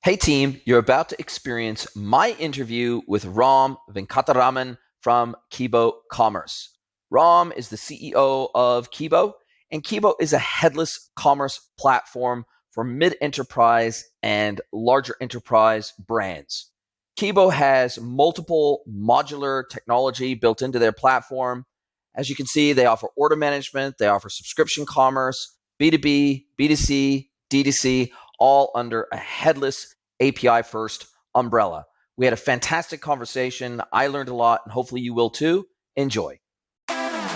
Hey team, you're about to experience my interview with Ram Venkataraman from Kibo Commerce. Ram is the CEO of Kibo, and Kibo is a headless commerce platform for mid-enterprise and larger enterprise brands. Kibo has multiple modular technology built into their platform. As you can see, they offer order management, they offer subscription commerce, B2B, B2C, DTC, all under a headless API first umbrella. We had a fantastic conversation. I learned a lot, and hopefully you will too. Enjoy.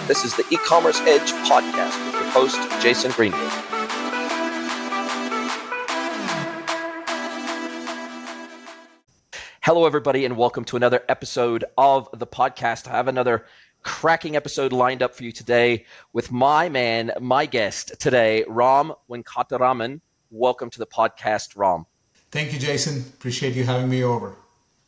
This is the E-commerce Edge podcast with your host, Jason Greenwood. Hello, everybody, and welcome to another episode of the podcast. I have another cracking episode lined up for you today with my man, my guest today, Ram Venkataraman. Welcome to the podcast, Ram. Thank you, Jason. Appreciate you having me over.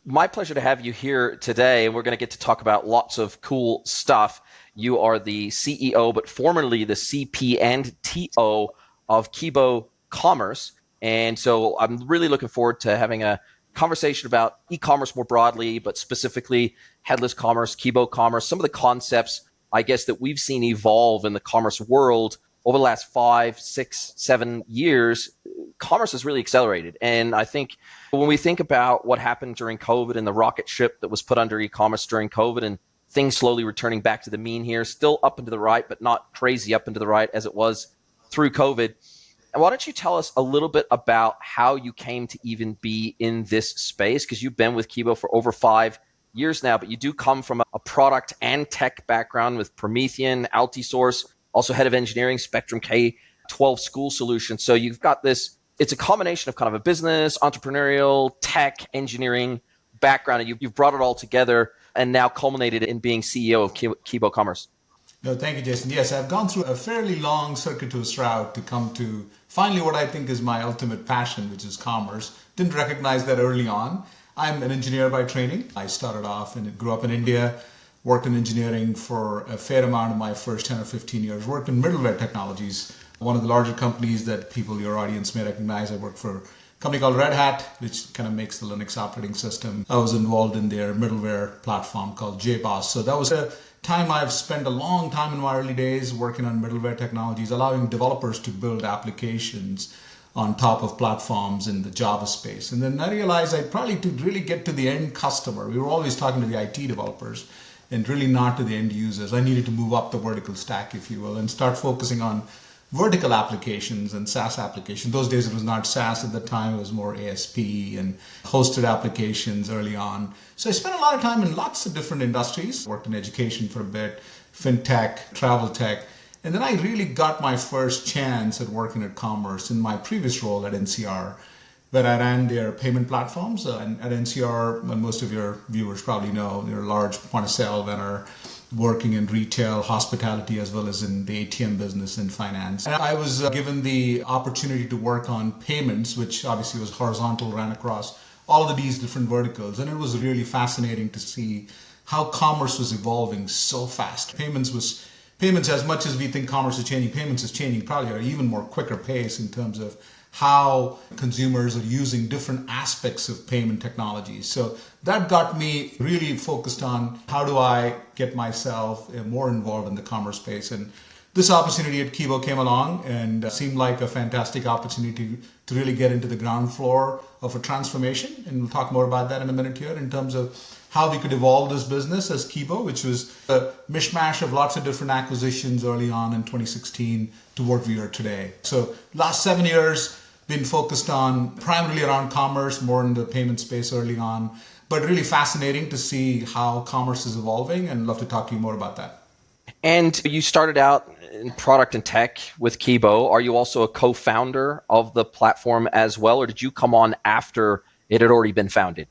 My pleasure to have you here today. We're going to get to talk about lots of cool stuff. You are the CEO, but formerly the CP and TO of Kibo Commerce. And so I'm really looking forward to having a conversation about e-commerce more broadly, but specifically headless commerce, Kibo Commerce, some of the concepts, I guess, that we've seen evolve in the commerce world over the last 5, 6, 7 years. Commerce has really accelerated. And I think when we think about what happened during COVID and the rocket ship that was put under e-commerce during COVID and things slowly returning back to the mean here, still up and to the right, but not crazy up and to the right as it was through COVID. And why don't you tell us a little bit about how you came to even be in this space? Because you've been with Kibo for over 5 years now, but you do come from a product and tech background with Promethean, Altisource, also head of engineering, Spectrum K-12 school solutions. So you've got this, it's a combination of kind of a business, entrepreneurial, tech, engineering background, and you've brought it all together and now culminated in being CEO of Kibo Commerce. No, thank you, Jason. Yes, I've gone through a fairly long circuitous route to come to finally what I think is my ultimate passion, which is commerce. Didn't recognize that early on. I'm an engineer by training. I started off and grew up in India, worked in engineering for a fair amount of my first 10 or 15 years, worked in middleware technologies. One of the larger companies that people, your audience may recognize, I worked for a company called Red Hat, which kind of makes the Linux operating system. I was involved in their middleware platform called JBoss. So that was a time I've spent a long time in my early days working on middleware technologies, allowing developers to build applications on top of platforms in the Java space. And then I realized I probably to really get to the end customer, we were always talking to the IT developers and really not to the end users. I needed to move up the vertical stack, if you will, and start focusing on vertical applications and SaaS applications. Those days it was not SaaS at the time, it was more ASP and hosted applications early on. So I spent a lot of time in lots of different industries, worked in education for a bit, fintech, travel tech, and then I really got my first chance at working at commerce in my previous role at NCR, where I ran their payment platforms. And at NCR, and most of your viewers probably know, they're a large point of sale vendor working in retail, hospitality, as well as in the ATM business and finance. And I was given the opportunity to work on payments, which obviously was horizontal, ran across all of these different verticals. And it was really fascinating to see how commerce was evolving so fast. Payments, as much as we think commerce is changing, payments is changing probably at an even more quicker pace in terms of how consumers are using different aspects of payment technologies. So that got me really focused on how do I get myself more involved in the commerce space. And this opportunity at Kibo came along and seemed like a fantastic opportunity to really get into the ground floor of a transformation. And we'll talk more about that in a minute here in terms of how we could evolve this business as Kibo, which was a mishmash of lots of different acquisitions early on in 2016 to what we are today. So last 7 years, been focused on primarily around commerce, more in the payment space early on, but really fascinating to see how commerce is evolving and love to talk to you more about that. And you started out in product and tech with Kibo. Are you also a co-founder of the platform as well, or did you come on after it had already been founded?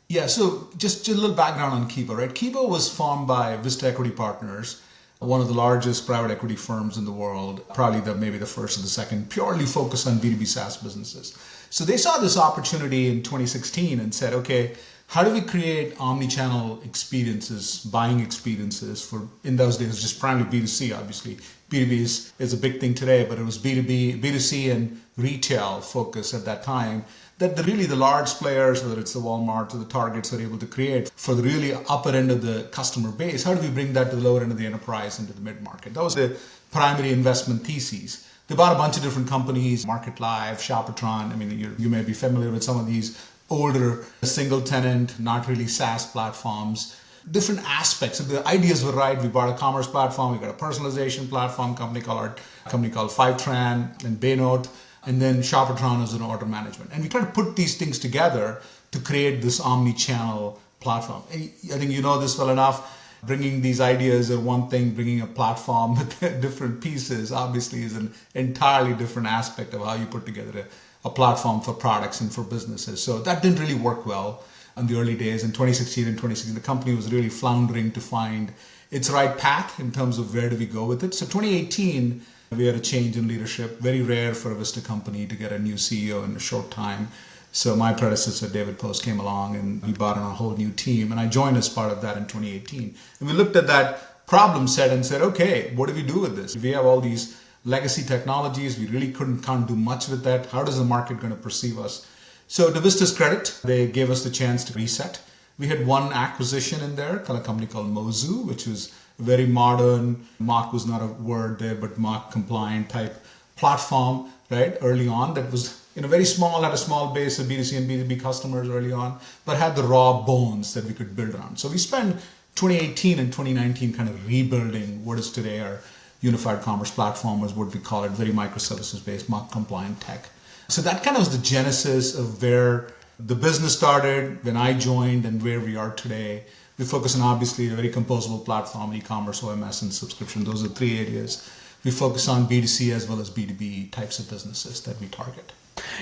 Yeah, so just a little background on Kibo, right? Kibo was formed by Vista Equity Partners, one of the largest private equity firms in the world, probably maybe the first or the second, purely focused on B2B SaaS businesses. So they saw this opportunity in 2016 and said, okay, how do we create omni-channel experiences, buying experiences for, in those days, just primarily B2C, obviously. B2B is a big thing today, but it was B2B, B2C and retail focus at that time that really the large players, whether it's the Walmart or the Targets, are able to create for the really upper end of the customer base. How do we bring that to the lower end of the enterprise into the mid-market? That was the primary investment theses. They bought a bunch of different companies, Market Live, Shoppertron. I mean, you may be familiar with some of these older single tenant, not really SaaS platforms. Different aspects. If the ideas were right, we bought a commerce platform, we got a personalization platform, company called Fivetran and Baynote, and then Shoppertron is an order management. And we try to put these things together to create this omni-channel platform. And I think you know this well enough. Bringing these ideas are one thing, bringing a platform with different pieces obviously is an entirely different aspect of how you put together a platform for products and for businesses. So that didn't really work well in the early days. In 2016 and 2016, the company was really floundering to find its right path in terms of where do we go with it. So 2018, we had a change in leadership. Very rare for a Vista company to get a new CEO in a short time. So my predecessor, David Post, came along and we brought on a whole new team. And I joined as part of that in 2018. And we looked at that problem set and said, okay, what do we do with this? We have all these legacy technologies. We really can't do much with that. How is the market going to perceive us? So to Vista's credit, they gave us the chance to reset. We had one acquisition in there, a company called Mozu, which was very modern. Mark was not a word there, but Mark compliant type platform, right? Early on, that was very small, had a small base of B2C and B2B customers early on, but had the raw bones that we could build around. So we spent 2018 and 2019 kind of rebuilding what is today our unified commerce platform, is what we call it, very microservices based, Mark compliant tech. So that kind of was the genesis of where the business started when I joined and where we are today. We focus on obviously a very composable platform, e-commerce, OMS, and subscription. Those are three areas. We focus on B2C as well as B2B types of businesses that we target.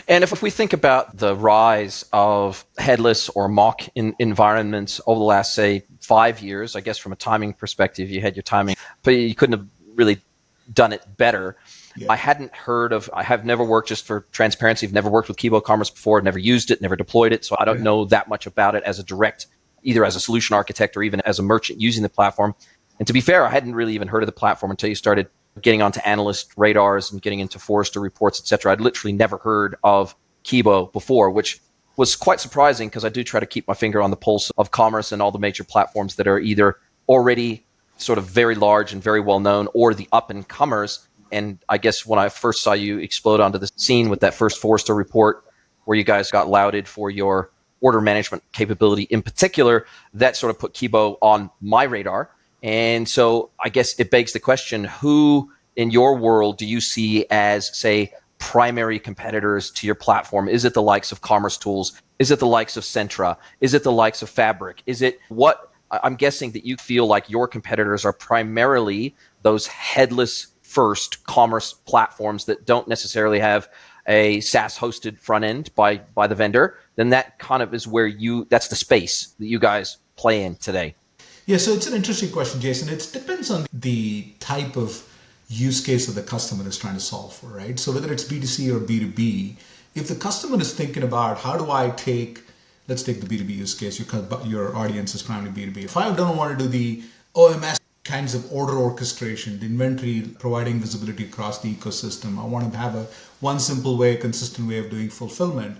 And if we think about the rise of headless or mock environments over the last, say, 5 years, I guess from a timing perspective, you had your timing, but you couldn't have really done it better. Yeah. I have never worked, just for transparency, I've never worked with Kibo Commerce before, never used it, never deployed it. So I don't know that much about it as a direct, either as a solution architect or even as a merchant using the platform. And to be fair, I hadn't really even heard of the platform until you started getting onto analyst radars and getting into Forrester reports, etc. I'd literally never heard of Kibo before, which was quite surprising because I do try to keep my finger on the pulse of commerce and all the major platforms that are either already sort of very large and very well known or the up and comers. And I guess when I first saw you explode onto the scene with that first Forrester report where you guys got lauded for your order management capability in particular, that sort of put Kibo on my radar. And so I guess it begs the question, who in your world do you see as, say, primary competitors to your platform? Is it the likes of Commerce Tools? Is it the likes of Centra? Is it the likes of Fabric? Is it what? I'm guessing that you feel like your competitors are primarily those headless first commerce platforms that don't necessarily have a SaaS hosted front end by the vendor. Then that kind of is where that's the space that you guys play in today. Yeah, so it's an interesting question, Jason. It depends on the type of use case that the customer is trying to solve for, right? So whether it's B2C or B2B, if the customer is thinking about how do I let's take the B2B use case, your audience is primarily B2B. If I don't want to do the OMS kinds of order orchestration, the inventory, providing visibility across the ecosystem, I want to have one simple way, consistent way of doing fulfillment,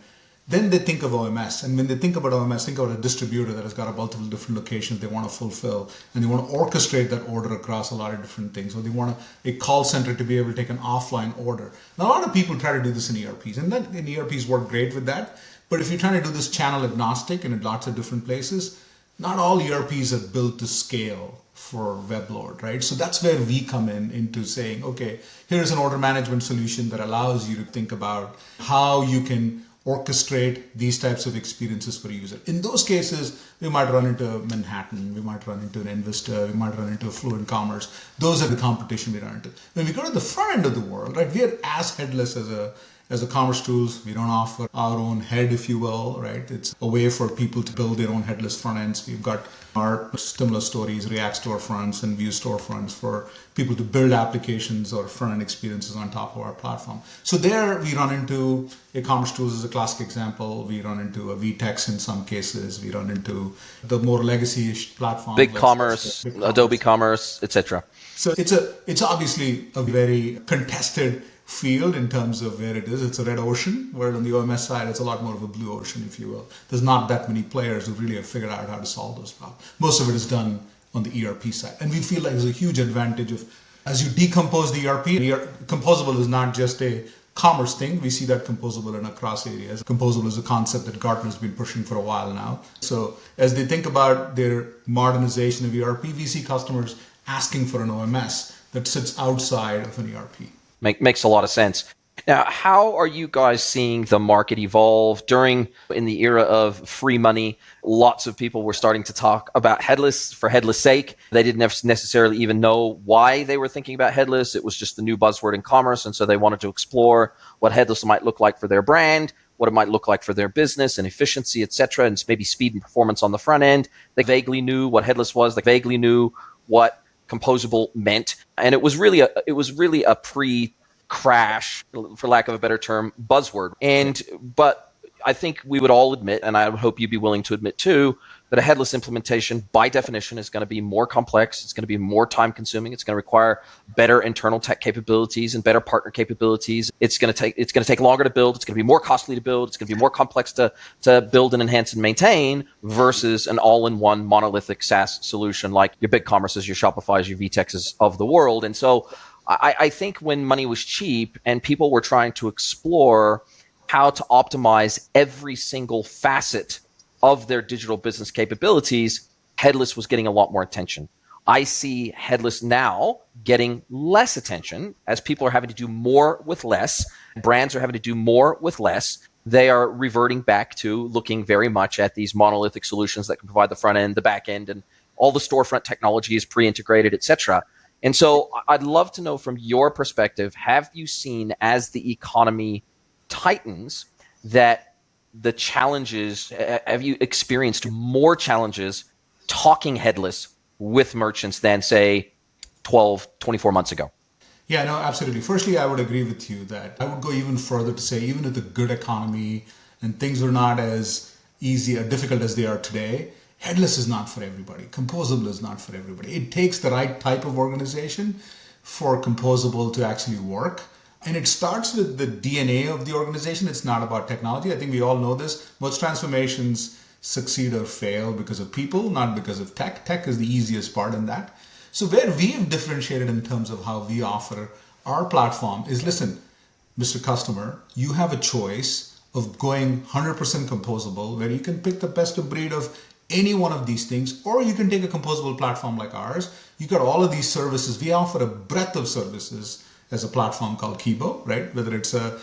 then they think of OMS. And when they think about OMS, think about a distributor that has got a multiple different locations they want to fulfill, and they want to orchestrate that order across a lot of different things. Or they want a call center to be able to take an offline order. Now, a lot of people try to do this in ERPs, and ERPs work great with that. But if you're trying to do this channel agnostic and in lots of different places, not all ERPs are built to scale for WebLoad, right? So that's where we come into saying, okay, here's an order management solution that allows you to think about how you can orchestrate these types of experiences for a user. In those cases, we might run into Manhattan, we might run into an Invista, we might run into Fluent Commerce. Those are the competition we run into. When we go to the front end of the world, right, we are as headless As a commerce tools, we don't offer our own head, if you will, right? It's a way for people to build their own headless front ends. We've got our similar stories, React storefronts and Vue storefronts for people to build applications or front end experiences on top of our platform. So there we run into e-commerce tools as a classic example. We run into a VTEX in some cases. We run into the more legacy-ish platforms. BigCommerce, Adobe Commerce, etc. So it's obviously a very contested field in terms of where it is. It's a red ocean, where on the OMS side, it's a lot more of a blue ocean, if you will. There's not that many players who really have figured out how to solve those problems. Most of it is done on the ERP side. And we feel like there's a huge advantage of, as you decompose the ERP, composable is not just a commerce thing. We see that composable in across areas. Composable is a concept that Gartner's been pushing for a while now. So as they think about their modernization of ERP, we see customers asking for an OMS that sits outside of an ERP. Makes a lot of sense. Now, how are you guys seeing the market evolve in the era of free money? Lots of people were starting to talk about headless for headless sake. They didn't necessarily even know why they were thinking about headless. It was just the new buzzword in commerce. And so they wanted to explore what headless might look like for their brand, what it might look like for their business and efficiency, et cetera, and maybe speed and performance on the front end. They vaguely knew what headless was. They vaguely knew what composable meant. And it was really a pre-crash, for lack of a better term, buzzword. But I think we would all admit, and I hope you'd be willing to admit too, that a headless implementation by definition is going to be more complex. It's going to be more time consuming. It's going to require better internal tech capabilities and better partner capabilities. It's going to take longer to build. It's going to be more costly to build. It's going to be more complex to build and enhance and maintain versus an all-in-one monolithic SaaS solution like your BigCommerces, your Shopify's, your VTEXes of the world. And so I think when money was cheap and people were trying to explore how to optimize every single facet of their digital business capabilities, headless was getting a lot more attention. I see headless now getting less attention as people are having to do more with less. Brands are having to do more with less. They are reverting back to looking very much at these monolithic solutions that can provide the front end, the back end, and all the storefront technology is pre-integrated, et cetera. And so I'd love to know from your perspective, have you seen as the economy tightens that the challenges, have you experienced more challenges talking headless with merchants than say 12, 24 months ago? Yeah, no, absolutely. Firstly, I would agree with you that I would go even further to say even with a good economy and things are not as easy or difficult as they are today, headless is not for everybody. Composable is not for everybody. It takes the right type of organization for composable to actually work. And it starts with the DNA of the organization. It's not about technology. I think we all know this. Most transformations succeed or fail because of people, not because of tech. Tech is the easiest part in that. So where we have differentiated in terms of how we offer our platform is, listen, Mr. Customer, you have a choice of going 100% composable, where you can pick the best of breed of any one of these things, or you can take a composable platform like ours. You got all of these services. We offer a breadth of services as a platform called Kibo, right? Whether it's a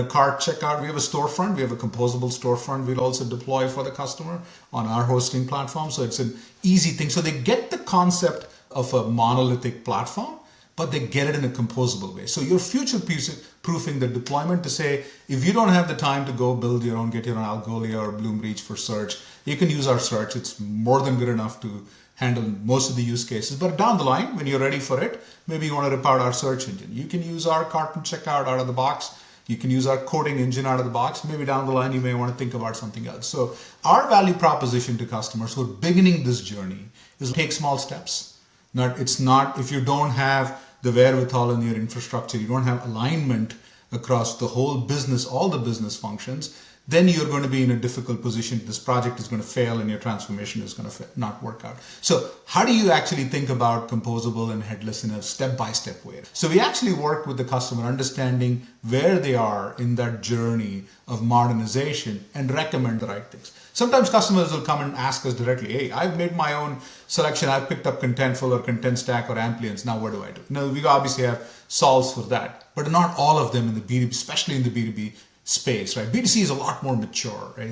cart checkout, we have a storefront, we have a composable storefront we'll also deploy for the customer on our hosting platform. So it's an easy thing. So they get the concept of a monolithic platform, but they get it in a composable way. So you're future-proofing the deployment to say, if you don't have the time to go build your own, get your own Algolia or Bloomreach for search, you can use our search. It's more than good enough to handle most of the use cases. But down the line, when you're ready for it, maybe you want to rip out our search engine. You can use our cart and checkout out of the box. You can use our coding engine out of the box. Maybe down the line, you may want to think about something else. So our value proposition to customers who are beginning this journey is take small steps. It's not if you don't have the wherewithal in your infrastructure, you don't have alignment across the whole business, all the business functions, then you're going to be in a difficult position. This project is going to fail and your transformation is going to not work out. So how do you actually think about composable and headless in a step-by-step way? So we actually work with the customer, understanding where they are in that journey of modernization and recommend the right things. Sometimes customers will come and ask us directly, hey, I've made my own selection. I've picked up Contentful or Content Stack or Amplience. Now what do I do? Now, we obviously have solves for that, but not all of them in the B2B, especially in the B2B space, right? B2C is a lot more mature, right?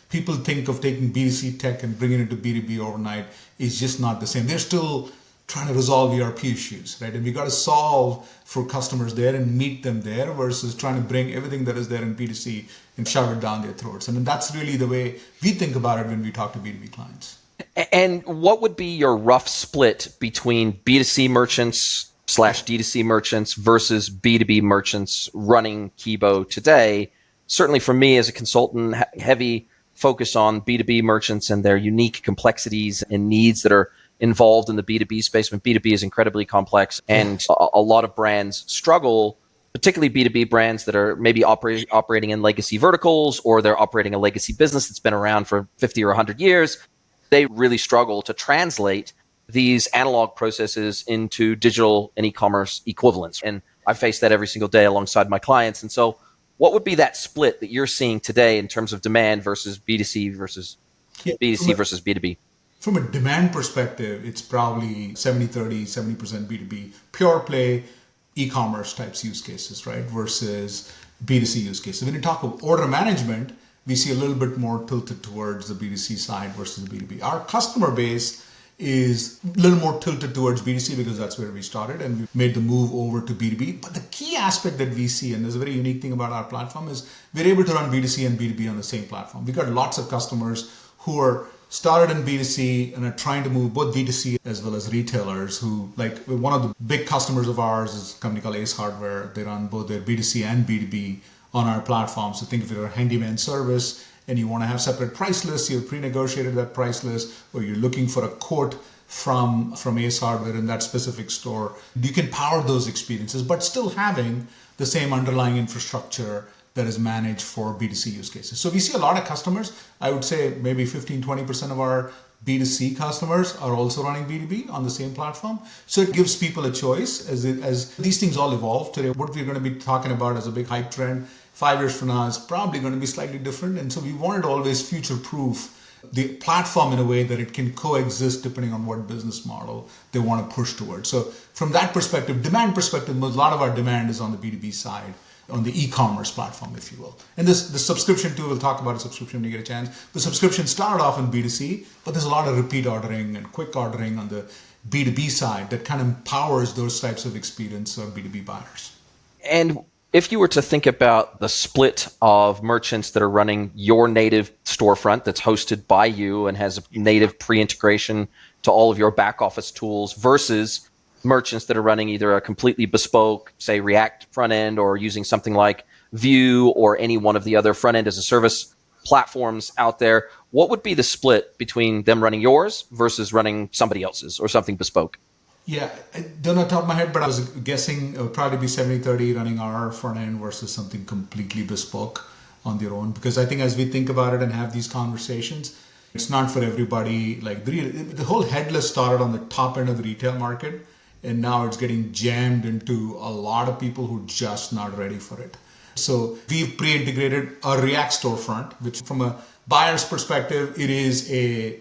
People think of taking B2C tech and bringing it to B2B overnight is just not the same. They're still trying to resolve ERP issues, right? And we got to solve for customers there and meet them there versus trying to bring everything that is there in B2C and shove it down their throats. And that's really the way we think about it when we talk to B2B clients. And what would be your rough split between B2C merchants / D2C merchants versus B2B merchants running Kibo today? Certainly for me as a consultant, heavy focus on B2B merchants and their unique complexities and needs that are involved in the B2B space. When B2B is incredibly complex and a lot of brands struggle, particularly B2B brands that are maybe operating in legacy verticals, or they're operating a legacy business that's been around for 50 or 100 years. They really struggle to translate these analog processes into digital and e-commerce equivalents. And I face that every single day alongside my clients. And so what would be that split that you're seeing today in terms of demand versus B2C versus B2C versus B2B? From a demand perspective, it's probably 70-30, 70% B2B, pure play e-commerce types use cases, right? Versus B2C use cases. When you talk of order management, we see a little bit more tilted towards the B2C side versus the B2B. Our customer base is a little more tilted towards B2C because that's where we started and we made the move over to B2B. But the key aspect that we see, and there's a very unique thing about our platform, is we're able to run B2C and B2B on the same platform. We've got lots of customers who are started in B2C and are trying to move both B2C as well as retailers who, like one of the big customers of ours is a company called Ace Hardware. They run both their B2C and B2B on our platform. So think of it as a handyman service and you want to have separate price lists, you've pre-negotiated that price list, or you're looking for a quote from Ace Hardware in that specific store. You can power those experiences, but still having the same underlying infrastructure that is managed for B2C use cases. So we see a lot of customers. I would say maybe 15-20% of our B2C customers are also running B2B on the same platform. So it gives people a choice as these things all evolve. Today, what we're going to be talking about as a big hype trend 5 years from now is probably going to be slightly different. And so we wanted to always future-proof the platform in a way that it can coexist depending on what business model they want to push towards. So from that perspective, demand perspective, a lot of our demand is on the B2B side, on the e-commerce platform, if you will. And the subscription too, we'll talk about a subscription when you get a chance. The subscription started off in B2C, but there's a lot of repeat ordering and quick ordering on the B2B side that kind of empowers those types of experience on B2B buyers. And if you were to think about the split of merchants that are running your native storefront that's hosted by you and has a native pre-integration to all of your back office tools versus merchants that are running either a completely bespoke, say React front end, or using something like Vue or any one of the other front end as a service platforms out there, what would be the split between them running yours versus running somebody else's or something bespoke? Yeah, I don't know off the top of my head, but I was guessing it would probably be 70-30 running our front end versus something completely bespoke on their own. Because I think as we think about it and have these conversations, it's not for everybody. Like the whole headless started on the top end of the retail market, and now it's getting jammed into a lot of people who are just not ready for it. So we've pre-integrated a React storefront, which from a buyer's perspective, it is a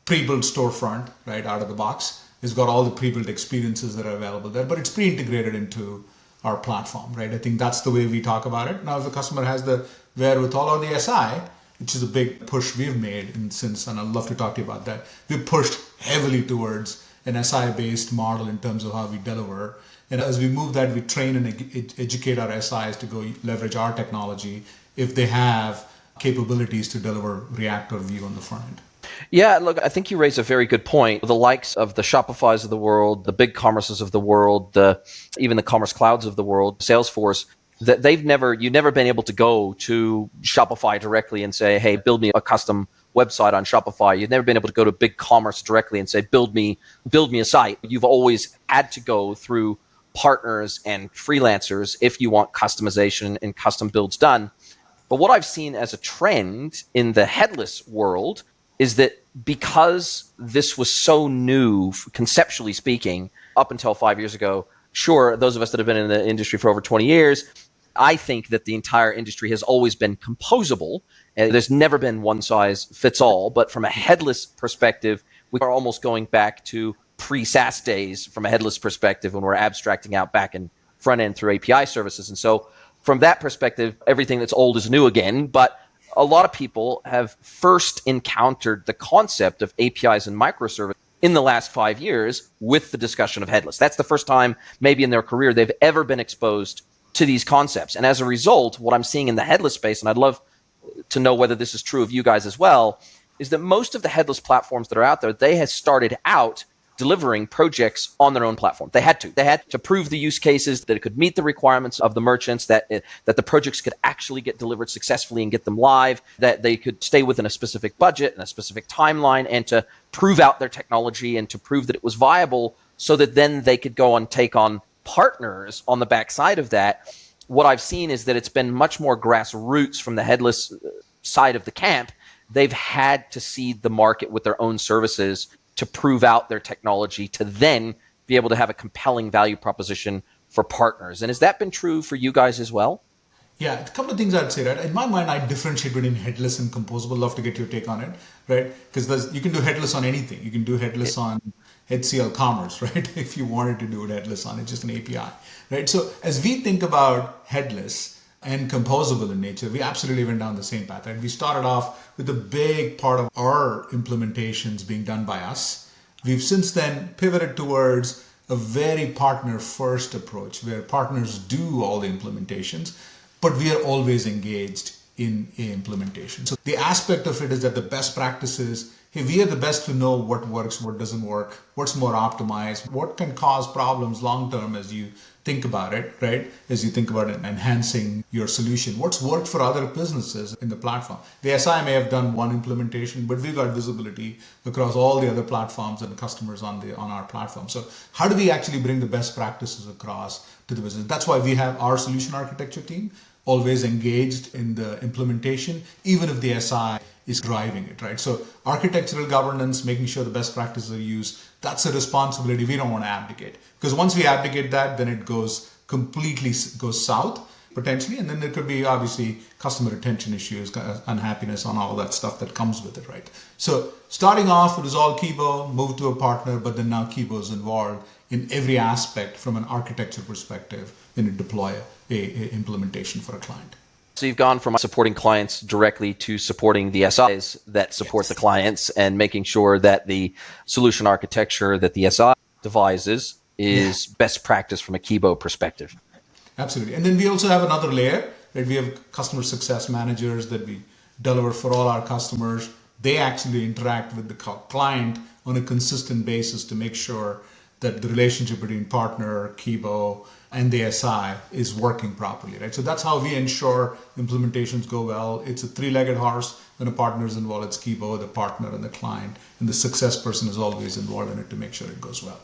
pre-built storefront right out of the box. It's got all the pre-built experiences that are available there, but it's pre-integrated into our platform, right? I think that's the way we talk about it. Now, if the customer has the wherewithal or the SI, which is a big push we've made and I'd love to talk to you about that. We've pushed heavily towards an SI-based model in terms of how we deliver. And as we move that, we train and educate our SIs to go leverage our technology if they have capabilities to deliver React or Vue on the front end. Yeah, look, I think you raise a very good point. The likes of the Shopifys of the world, the big commerces of the world, even the commerce clouds of the world, Salesforce, that you've never been able to go to Shopify directly and say, hey, build me a custom website on Shopify. You've never been able to go to big commerce directly and say, build me a site. You've always had to go through partners and freelancers if you want customization and custom builds done. But what I've seen as a trend in the headless world is that because this was so new, conceptually speaking, up until 5 years ago, sure, those of us that have been in the industry for over 20 years, I think that the entire industry has always been composable. And there's never been one size fits all. But from a headless perspective, we are almost going back to pre-SaaS days from a headless perspective when we're abstracting out back and front end through API services. And so from that perspective, everything that's old is new again. But a lot of people have first encountered the concept of APIs and microservices in the last 5 years with the discussion of headless. That's the first time maybe in their career they've ever been exposed to these concepts. And as a result, what I'm seeing in the headless space, and I'd love to know whether this is true of you guys as well, is that most of the headless platforms that are out there, they have started out delivering projects on their own platform. They had to prove the use cases, that it could meet the requirements of the merchants, that the projects could actually get delivered successfully and get them live, that they could stay within a specific budget and a specific timeline, and to prove out their technology and to prove that it was viable, so that then they could go and take on partners on the backside of that. What I've seen is that it's been much more grassroots from the headless side of the camp. They've had to seed the market with their own services to prove out their technology, to then be able to have a compelling value proposition for partners. And has that been true for you guys as well? Yeah, a couple of things I'd say, right? In my mind, I differentiate between headless and composable. Love to get your take on it, right? Because you can do headless on anything. You can do headless on HCL Commerce, right? If you wanted to do it headless on it, just an API, right? So as we think about headless and composable in nature, we absolutely went down the same path, right? We started off with a big part of our implementations being done by us. We've since then pivoted towards a very partner-first approach where partners do all the implementations, but we are always engaged in implementation. So the aspect of it is that the best practices, hey, we are the best to know what works, what doesn't work, what's more optimized, what can cause problems long-term as you think about it, right? As you think about it, enhancing your solution. What's worked for other businesses in the platform? The SI may have done one implementation, but we've got visibility across all the other platforms and customers on our platform. So how do we actually bring the best practices across to the business? That's why we have our solution architecture team always engaged in the implementation, even if the SI is driving it, right? So architectural governance, making sure the best practices are used, that's a responsibility we don't want to abdicate. Because once we abdicate that, then it goes south, potentially, and then there could be obviously customer retention issues, unhappiness on all that stuff that comes with it, right? So starting off, it was all Kibo, moved to a partner, but then now Kibo is involved in every aspect from an architecture perspective when you deploy a implementation for a client. So you've gone from supporting clients directly to supporting the SIs that support the clients, and making sure that the solution architecture that the SI devises is best practice from a Kibo perspective. Absolutely. And then we also have another layer, that we have customer success managers that we deliver for all our customers. They actually interact with the client on a consistent basis to make sure that the relationship between partner, Kibo, and the SI is working properly, right? So that's how we ensure implementations go well. It's a three-legged horse. When a partner is involved, it's Kibo, the partner, and the client. And the success person is always involved in it to make sure it goes well.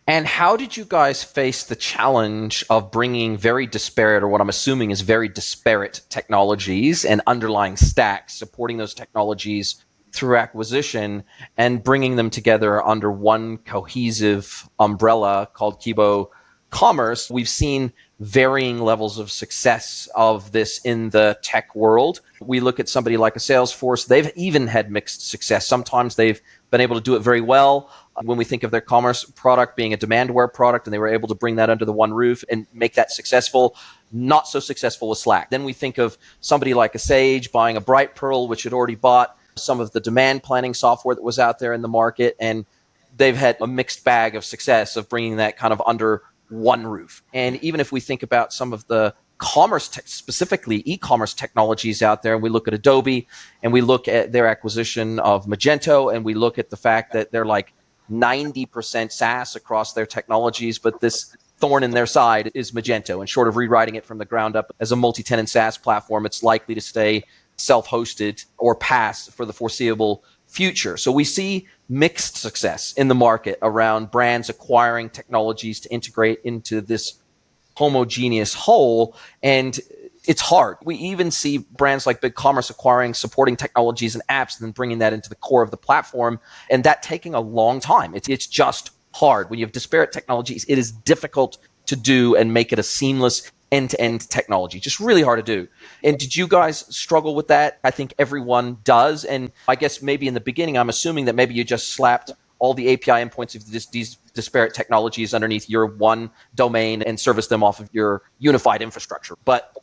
And how did you guys face the challenge of bringing very disparate, or what I'm assuming is very disparate technologies and underlying stacks, supporting those technologies through acquisition, and bringing them together under one cohesive umbrella called Kibo Commerce? We've seen varying levels of success of this in the tech world. We look at somebody like a Salesforce, they've even had mixed success. Sometimes they've been able to do it very well. When we think of their commerce product being a demandware product, and they were able to bring that under the one roof and make that successful. Not so successful with Slack. Then we think of somebody like a Sage buying a Bright Pearl, which had already bought some of the demand planning software that was out there in the market, and they've had a mixed bag of success of bringing that kind of under one roof. And even if we think about some of the specifically e-commerce technologies out there, and we look at Adobe, and we look at their acquisition of Magento, and we look at the fact that they're like 90% SaaS across their technologies, but this thorn in their side is Magento. And short of rewriting it from the ground up as a multi-tenant SaaS platform, it's likely to stay self-hosted or PaaS for the foreseeable future. So we see mixed success in the market around brands acquiring technologies to integrate into this homogeneous whole, and it's hard. We even see brands like BigCommerce acquiring supporting technologies and apps and then bringing that into the core of the platform, and that taking a long time. It's just hard. When you have disparate technologies, it is difficult to do and make it a seamless end-to-end technology. Just really hard to do. And did you guys struggle with that? I think everyone does. And I guess maybe in the beginning, I'm assuming that maybe you just slapped all the API endpoints of these disparate technologies underneath your one domain and service them off of your unified infrastructure. But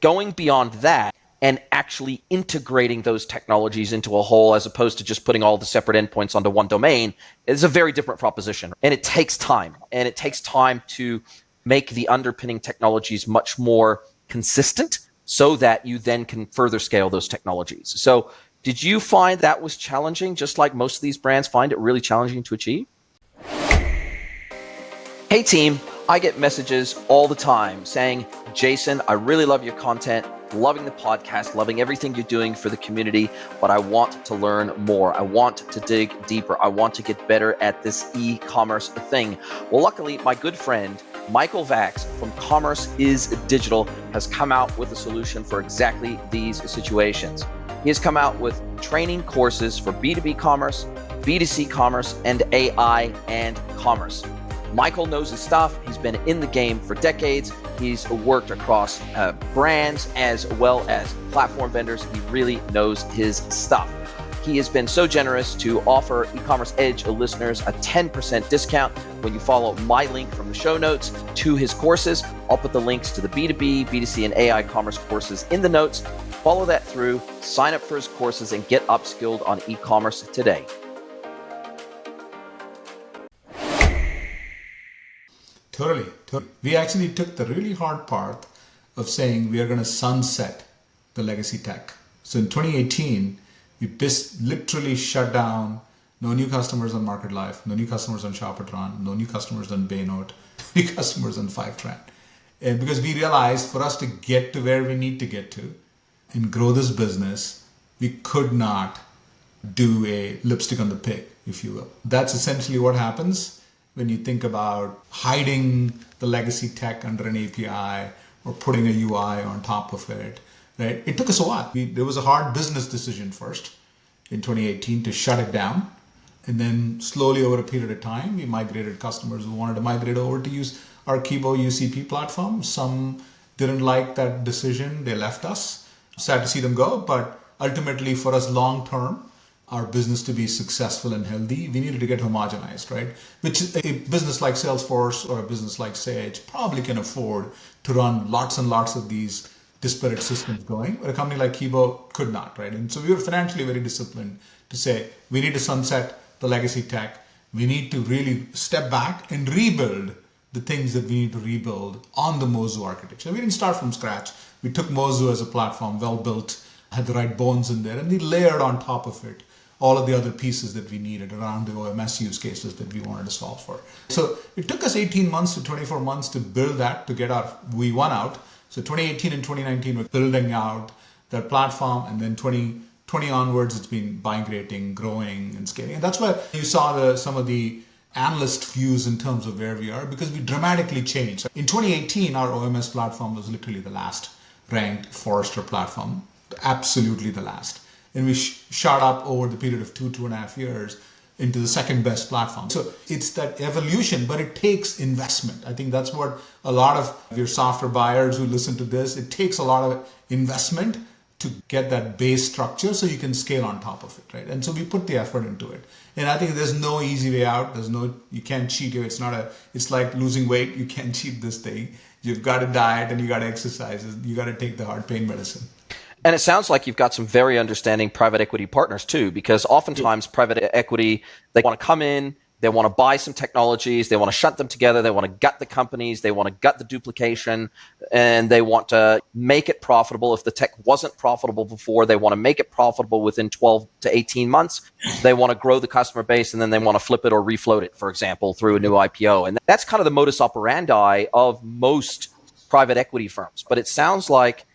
going beyond that, and actually integrating those technologies into a whole as opposed to just putting all the separate endpoints onto one domain is a very different proposition. And it takes time. And it takes time to make the underpinning technologies much more consistent so that you then can further scale those technologies. So did you find that was challenging, just like most of these brands find it really challenging to achieve? Hey team, I get messages all the time saying, Jason, I really love your content, loving the podcast, loving everything you're doing for the community, but I want to learn more. I want to dig deeper. I want to get better at this e-commerce thing. Well, luckily, my good friend, Michael Vax from Commerce is Digital has come out with a solution for exactly these situations. He has come out with training courses for B2B commerce, B2C commerce, and AI and commerce. Michael knows his stuff. He's been in the game for decades. He's worked across brands as well as platform vendors. He really knows his stuff. He has been so generous to offer E-commerce Edge listeners a 10% discount when you follow my link from the show notes to his courses. I'll put the links to the B2B, B2C, and AI commerce courses in the notes. Follow that through, sign up for his courses, and get upskilled on e-commerce today. Totally. We actually took the really hard part of saying we are going to sunset the legacy tech. So in 2018, we literally shut down no new customers on Market Life, no new customers on Shoppertron, no new customers on Baynote, no new customers on Fivetran. And because we realized for us to get to where we need to get to and grow this business, we could not do a lipstick on the pig, if you will. That's essentially what happens when you think about hiding the legacy tech under an API or putting a UI on top of it, right? It took us a while. There was a hard business decision first in 2018 to shut it down. And then slowly over a period of time, we migrated customers who wanted to migrate over to use our Kibo UCP platform. Some didn't like that decision. They left us. Sad to see them go. But ultimately for us long term, our business to be successful and healthy, we needed to get homogenized, right? Which a business like Salesforce or a business like Sage probably can afford to run lots and lots of these disparate systems going, but a company like Kibo could not, right? And so we were financially very disciplined to say, we need to sunset the legacy tech. We need to really step back and rebuild the things that we need to rebuild on the Mozu architecture. We didn't start from scratch. We took Mozu as a platform, well built, had the right bones in there, and we layered on top of it all of the other pieces that we needed around the OMS use cases that we wanted to solve for. So it took us 18 months to 24 months to build that, to get our V1 out. So 2018 and 2019 were building out that platform, and then 2020 onwards, it's been migrating, growing, and scaling. And that's why you saw some of the analyst views in terms of where we are, because we dramatically changed. In 2018, our OMS platform was literally the last ranked Forrester platform, absolutely the last. And we shot up over the period of 2.5 years into the second best platform. So it's that evolution, but it takes investment. I think that's what a lot of your software buyers who listen to this, it takes a lot of investment to get that base structure so you can scale on top of it, right? And so we put the effort into it. And I think there's no easy way out. You can't cheat it. It's like losing weight. You can't cheat this thing. You've got to diet and you got to exercise. You got to take the hard pain medicine. And it sounds like you've got some very understanding private equity partners too, because oftentimes private equity, they want to come in, they want to buy some technologies, they want to shut them together, they want to gut the companies, they want to gut the duplication, and they want to make it profitable. If the tech wasn't profitable before, they want to make it profitable within 12 to 18 months. They want to grow the customer base, and then they want to flip it or refloat it, for example, through a new IPO. And that's kind of the modus operandi of most private equity firms. But it sounds like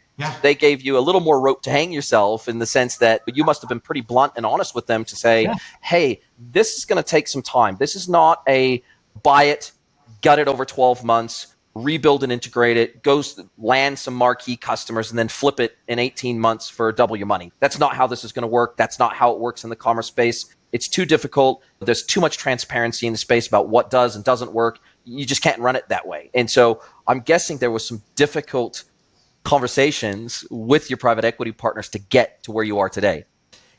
they gave you a little more rope to hang yourself, in the sense that you must have been pretty blunt and honest with them to say, hey, this is going to take some time. This is not a buy it, gut it over 12 months, rebuild and integrate it, go land some marquee customers, and then flip it in 18 months for double your money. That's not how this is going to work. That's not how it works in the commerce space. It's too difficult. There's too much transparency in the space about what does and doesn't work. You just can't run it that way. And so I'm guessing there was some difficult conversations with your private equity partners to get to where you are today.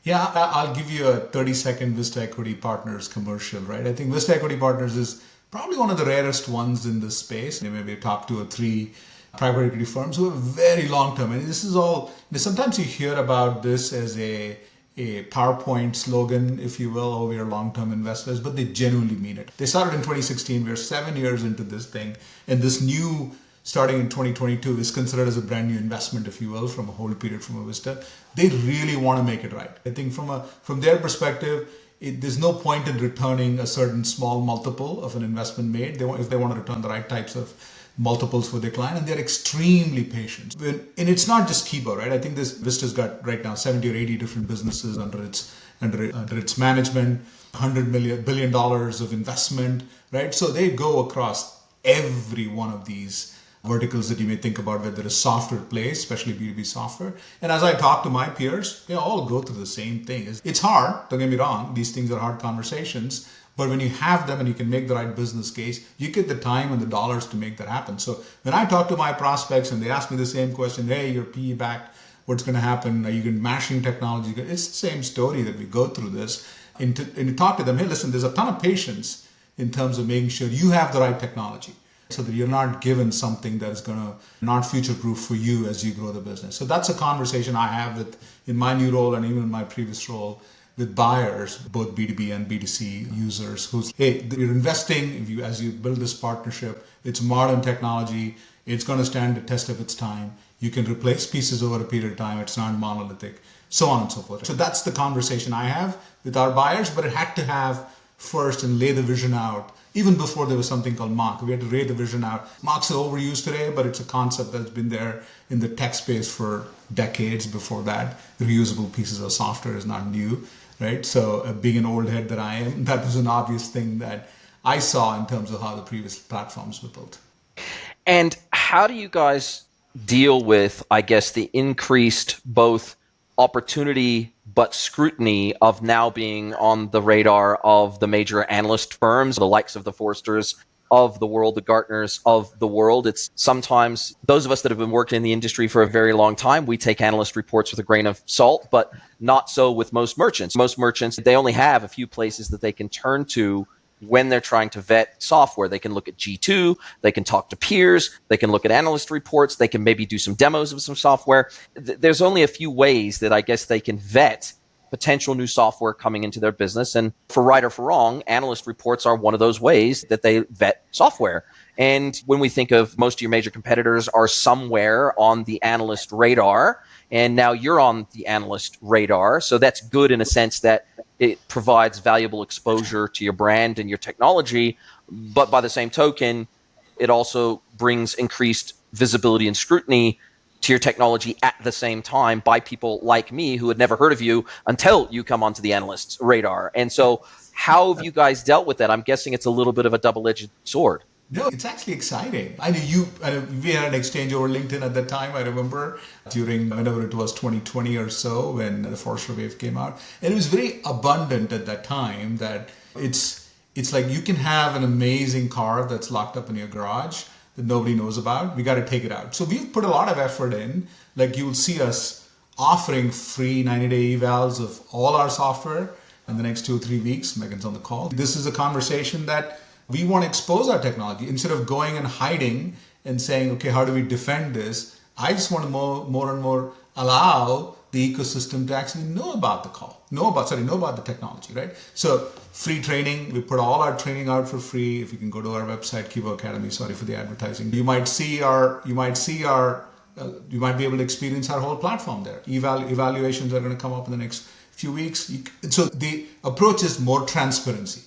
Yeah, I'll give you a 30-second Vista Equity Partners commercial, right? I think Vista Equity Partners is probably one of the rarest ones in this space. They may be top 2 or 3 private equity firms who are very long term. And this is all, sometimes you hear about this as a PowerPoint slogan, if you will, oh, we are long-term investors, but they genuinely mean it. They started in 2016. We're 7 years into this thing. And this new, starting in 2022, is considered as a brand new investment, if you will, from a hold period from a Vista. They really want to make it right. I think from their perspective, there's no point in returning a certain small multiple of an investment made. If they want to return the right types of multiples for their client, and they're extremely patient. And it's not just Kibo, right? I think this Vista's got right now 70 or 80 different businesses under its management, $100 billion of investment, right? So they go across every one of these verticals that you may think about, whether it's software plays, especially B2B software. And as I talk to my peers, they all go through the same thing. It's hard, don't get me wrong, these things are hard conversations, but when you have them and you can make the right business case, you get the time and the dollars to make that happen. So when I talk to my prospects and they ask me the same question, hey, you're PE backed, what's going to happen? Are you going to mashing technology? It's the same story that we go through this. And you talk to them, hey, listen, there's a ton of patience in terms of making sure you have the right technology, so that you're not given something that is going to not future-proof for you as you grow the business. So that's a conversation I have in my new role and even in my previous role with buyers, both B2B and B2C users, who's, hey, you're investing, as you build this partnership, it's modern technology, it's going to stand the test of its time, you can replace pieces over a period of time, it's not monolithic, so on and so forth. So that's the conversation I have with our buyers, but it had to have first and lay the vision out. Even before there was something called Mach, we had to lay the vision out. Mach's overused today, but it's a concept that's been there in the tech space for decades before that. Reusable pieces of software is not new, right? So being an old head that I am, that was an obvious thing that I saw in terms of how the previous platforms were built. And how do you guys deal with, I guess, the increased both opportunity but scrutiny of now being on the radar of the major analyst firms, the likes of the Forresters of the world, the Gartners of the world? It's sometimes those of us that have been working in the industry for a very long time, we take analyst reports with a grain of salt, but not so with most merchants. Most merchants, they only have a few places that they can turn to when they're trying to vet software. They can look at G2, they can talk to peers, they can look at analyst reports, they can maybe do some demos of some software. There's only a few ways that I guess they can vet potential new software coming into their business. And for right or for wrong, analyst reports are one of those ways that they vet software. And when we think of most of your major competitors are somewhere on the analyst radar, and now you're on the analyst radar. So that's good in a sense that it provides valuable exposure to your brand and your technology. But by the same token, it also brings increased visibility and scrutiny to your technology at the same time by people like me who had never heard of you until you come onto the analyst's radar. And so how have you guys dealt with that? I'm guessing it's a little bit of a double-edged sword. No, it's actually exciting. I know we had an exchange over LinkedIn at that time. I remember during whenever it was 2020 or so when the Forrester wave came out. And it was very abundant at that time that it's like you can have an amazing car that's locked up in your garage that nobody knows about. We got to take it out. So we've put a lot of effort in. Like you'll see us offering free 90-day evals of all our software in the next 2 or 3 weeks. Megan's on the call. This is a conversation that we want to expose our technology instead of going and hiding and saying, okay, how do we defend this? I just want to more and more allow the ecosystem to actually know about the technology, right? So free training, we put all our training out for free. If you can go to our website, Kibo Academy, sorry for the advertising. You might be able to experience our whole platform there. Evaluations are going to come up in the next few weeks. So the approach is more transparency,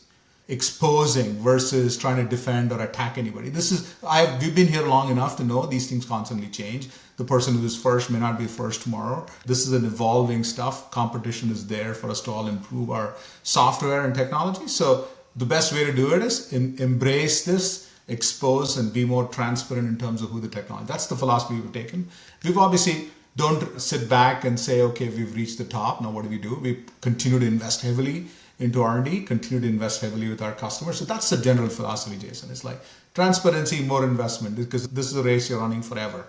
exposing versus trying to defend or attack anybody. We've been here long enough to know these things constantly change. The person who is first may not be first tomorrow. This is an evolving stuff. Competition is there for us to all improve our software and technology. So the best way to do it is embrace this, expose and be more transparent in terms of who the technology. That's the philosophy we've taken. We've obviously don't sit back and say, okay, we've reached the top. Now what do? We continue to invest heavily into R&D, continue to invest heavily with our customers. So that's the general philosophy, Jason. It's like transparency, more investment, because this is a race you're running forever.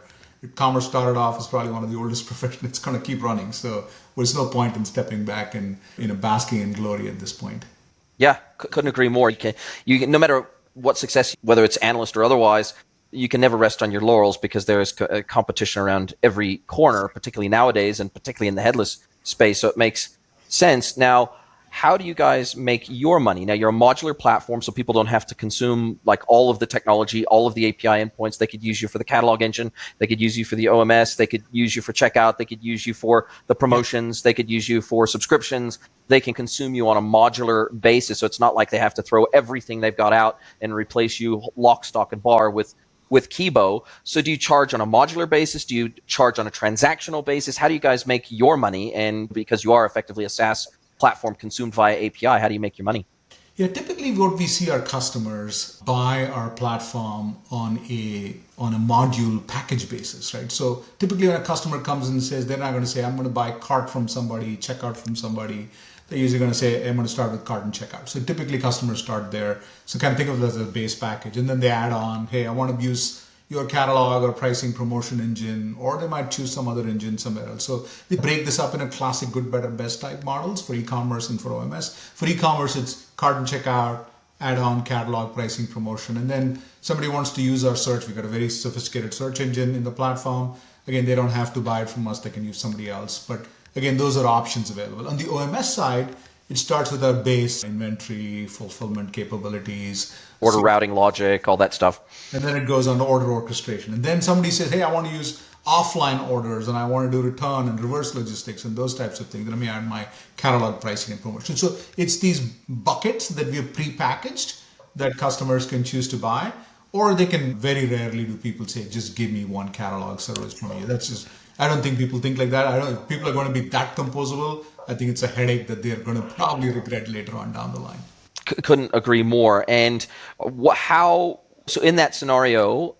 Commerce started off as probably one of the oldest professions. It's going to keep running. So there's no point in stepping back and basking in glory at this point. Yeah, couldn't agree more. You can no matter what success, whether it's analyst or otherwise, you can never rest on your laurels because there is competition around every corner, particularly nowadays and particularly in the headless space. So it makes sense. Now, how do you guys make your money? Now, you're a modular platform, so people don't have to consume like all of the technology, all of the API endpoints. They could use you for the catalog engine. They could use you for the OMS. They could use you for checkout. They could use you for the promotions. They could use you for subscriptions. They can consume you on a modular basis. So it's not like they have to throw everything they've got out and replace you lock, stock, and bar with Kibo. So do you charge on a modular basis? Do you charge on a transactional basis? How do you guys make your money? And because you are effectively a SaaS platform consumed via API, how do you make your money? Yeah, typically what we see our customers buy our platform on a module package basis, right? So typically when a customer comes and says, they're not going to say, I'm going to buy cart from somebody, checkout from somebody. They're usually going to say, I'm going to start with cart and checkout. So typically customers start there. So kind of think of it as a base package. And then they add on, hey, I want to use your catalog or pricing promotion engine, or they might choose some other engine somewhere else. So we break this up in a classic good, better, best type models for e-commerce and for OMS. For e-commerce, it's cart and checkout, add-on catalog, pricing, promotion. And then somebody wants to use our search. We've got a very sophisticated search engine in the platform. Again, they don't have to buy it from us. They can use somebody else. But again, those are options available. On the OMS side, it starts with our base inventory, fulfillment capabilities, order routing logic, all that stuff. And then it goes on to order orchestration. And then somebody says, hey, I want to use offline orders and I want to do return and reverse logistics and those types of things. Then let me add my catalog pricing and promotion. So it's these buckets that we have pre-packaged that customers can choose to buy, or they can very rarely do people say, just give me one catalog service from you. That's just, I don't think people think like that. I don't, if people are going to be that composable, I think it's a headache that they're going to probably regret later on down the line. Couldn't agree more. And how, so in that scenario,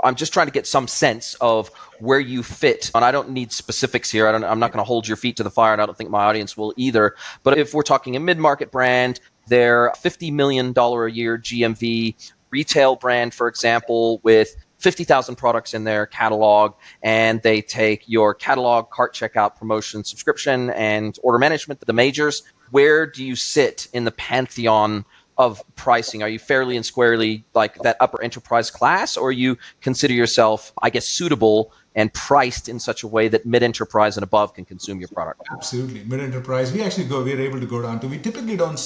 I'm just trying to get some sense of where you fit. And I don't need specifics here. I'm not going to hold your feet to the fire, and I don't think my audience will either. But if we're talking a mid-market brand, they're $50 million a year GMV retail brand, for example, with 50,000 products in their catalog, and they take your catalog, cart checkout, promotion, subscription, and order management, the majors. Where do you sit in the pantheon of pricing? Are you fairly and squarely like that upper enterprise class, or you consider yourself, I guess, suitable and priced in such a way that mid-enterprise and above can consume your product? Absolutely. Mid-enterprise, we're able to go down to, we typically don't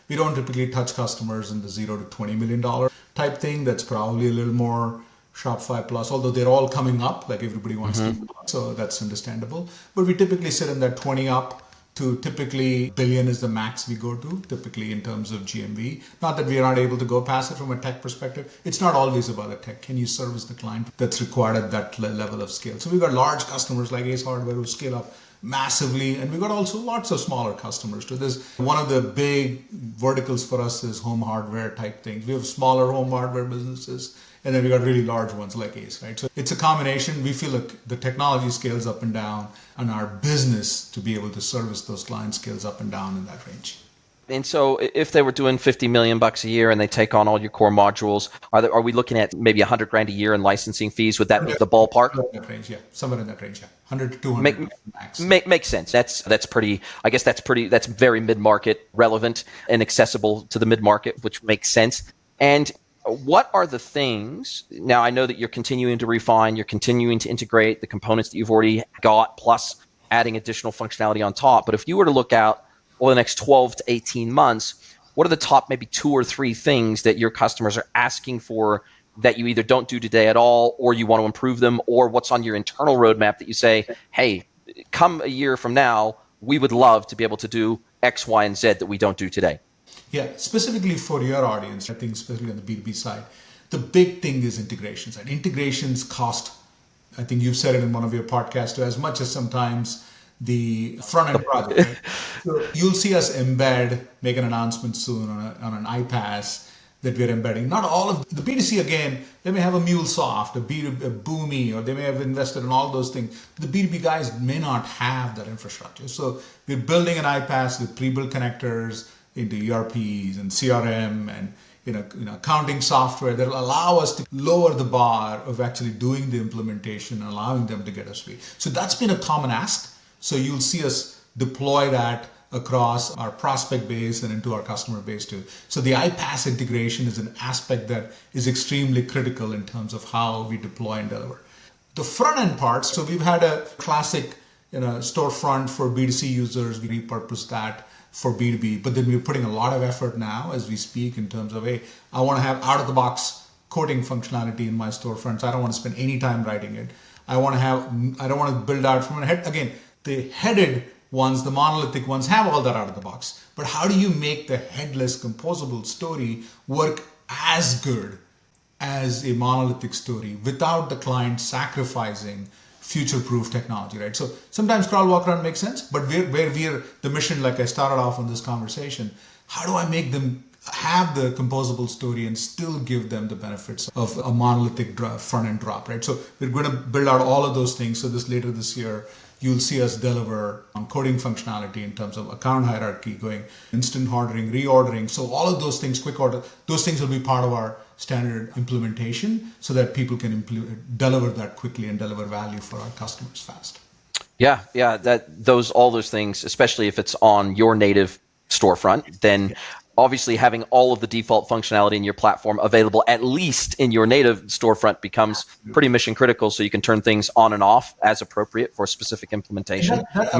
typically touch customers in the $0 to $20 million type thing. That's probably a little more Shopify Plus, although they're all coming up, like everybody wants to, so that's understandable. But we typically sit in that 20 up to typically billion is the max we go to, typically in terms of GMV. Not that we are not able to go past it from a tech perspective. It's not always about the tech. Can you service the client that's required at that level of scale? So we've got large customers like Ace Hardware who scale up massively, and we've got also lots of smaller customers too. There's one of the big verticals for us is home hardware type things. We have smaller home hardware businesses, and then we got really large ones like Ace, right? So it's a combination. We feel like the technology scales up and down, and our business to be able to service those clients scales up and down in that range. And so if they were doing $50 million a year and they take on all your core modules, are we looking at maybe $100,000 a year in licensing fees? Would that be the ballpark? In that range, yeah. Somewhere in that range, yeah. 100 to 200 max. Makes sense. That's pretty, I guess that's very mid-market relevant and accessible to the mid-market, which makes sense. And what are the things, now I know that you're continuing to refine, you're continuing to integrate the components that you've already got, plus adding additional functionality on top. But if you were to look out over the next 12 to 18 months, what are the top maybe 2 or 3 things that your customers are asking for that you either don't do today at all, or you want to improve them, or what's on your internal roadmap that you say, hey, come a year from now, we would love to be able to do X, Y, and Z that we don't do today? Yeah, specifically for your audience, I think especially on the B2B side, the big thing is integrations. And integrations cost, I think you've said it in one of your podcasts, as much as sometimes the front-end project. Right? So you'll see us make an announcement soon on an iPaaS that we're embedding. Not all of the B2C, again, they may have a MuleSoft, a Boomi, or they may have invested in all those things. The B2B guys may not have that infrastructure. So we're building an iPaaS with pre-built connectors into ERPs and CRM and accounting software that will allow us to lower the bar of actually doing the implementation and allowing them to get us free. So that's been a common ask. So you'll see us deploy that across our prospect base and into our customer base too. So the iPaaS integration is an aspect that is extremely critical in terms of how we deploy and deliver. The front end parts, so we've had a classic storefront for B2C users. We repurposed that for B2B, but then we're putting a lot of effort now as we speak in terms of, hey, I want to have out of the box coding functionality in my storefronts. I don't want to spend any time writing it. I don't want to build out from a head. Again, the headed ones, the monolithic ones have all that out of the box. But how do you make the headless composable story work as good as a monolithic story without the client sacrificing future-proof technology, right? So sometimes crawl, walk, run makes sense, but where we're the mission, like I started off on this conversation, how do I make them have the composable story and still give them the benefits of a monolithic front-end drop, right? So we're going to build out all of those things. So later this year, you'll see us deliver on coding functionality in terms of account hierarchy, going instant ordering, reordering. So all of those things, quick order, those things will be part of our standard implementation so that people can deliver that quickly and deliver value for our customers fast. Yeah, all those things, especially if it's on your native storefront, then obviously having all of the default functionality in your platform available at least in your native storefront becomes pretty mission critical, so you can turn things on and off as appropriate for specific implementation. That